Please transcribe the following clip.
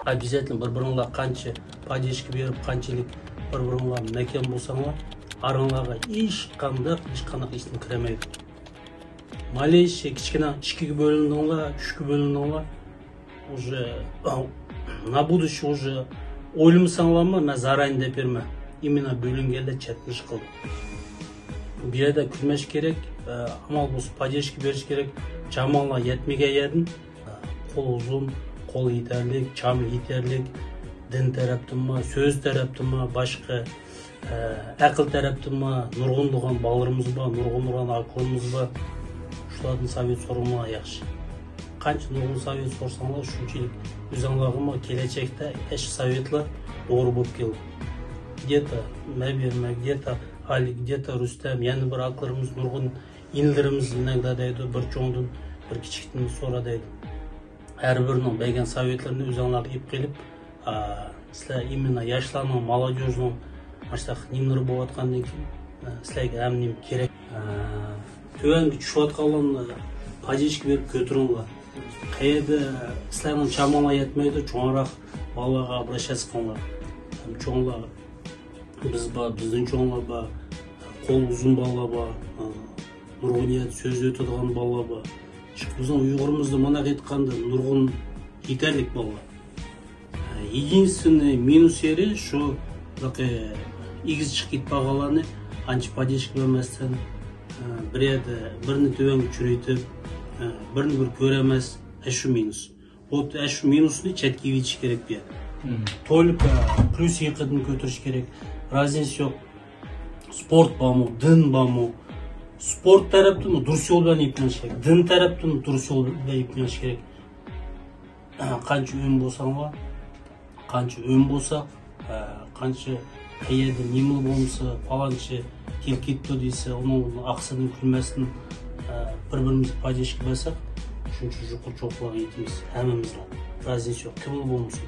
обязательно бір-біріңла қанша поддержка беріп, қаншалық бір-біріңла мәкен болсаңла, араңларға ешқандай ештің кіремейді. Малейші кішкене ішкіге бөліндіңла, үшкі бөліндіңла, уже на будущее уже ойлымсаңлама, мен зарайын деп берме. Именно бөлінгелі чәтініш қылды. Bir yerde külmeş gerek, ama bu поддержка беріш керек, жаманла етмеге едін, қол ұзын, қol етерлік, чам етерлік, дін тәрәптің ма, сөз тәрәптің ма, башқа әқіл тәрәптің ма, нұрғындыған балырымыз ба, нұрғындыған ақылымыз ба, шулардың совет сорғыма яқшы. Қанша нұрғын совет сорсаңла, шүнчелік өзаңлағыма келечекте әші советлар doğru болып келді. Где-то Мәберме, где-то Али, где-то Рустам, яны бір ақылырымыз, нұрғын инілдеріміз иногда дайды, бір чоңдың, бір кичіктің сора дайды. Әрбірінің бәйген советлерін өзаңлағы еп келіп, именно яшыланың, молодежінің аштақ немнір болып атқанден кейін, сіләйге әмнем керек. Төәнгі чуатқалын поддержка беріп көтіріңла. Қайеді сіләйінің чамала етмейді, чоңырақ балаға обращаться қылыңла. Чоңла біз ба, біздің чоңла ба, қол ұзын бала ба, нұрғын сөз өтедіған бала ба. Біздің ұйғырымызды мұнақ етқанды нұрғын етерлік бала. Единственный минус ері şu игіз шыққет бағаланы анчы поддержка берместен бірні төбенгі чүрейтіп, бірні бір көремес әшу минус. Вот әшу минусыны чәтке ветіш керек бе. Только плюс екідін көтіріш керек. Разница жоқ. Спорт ба му, дін ба му. Спорт тәріптің дұрыс жолдан епленіш керек. Дін тәріптің дұрыс жолдан епленіш керек. Қанша өн болсаң ба, қанша өн болсақ, қанша қайеді неміл болмысы, паланшы келкетті дейсі, оның ақсының күлмәсін бір-бірімізді поддержка басақ, үшінші жұқыр жоқлағы етіміз, әмімізді. Разница жоқ, кіміл болмысы.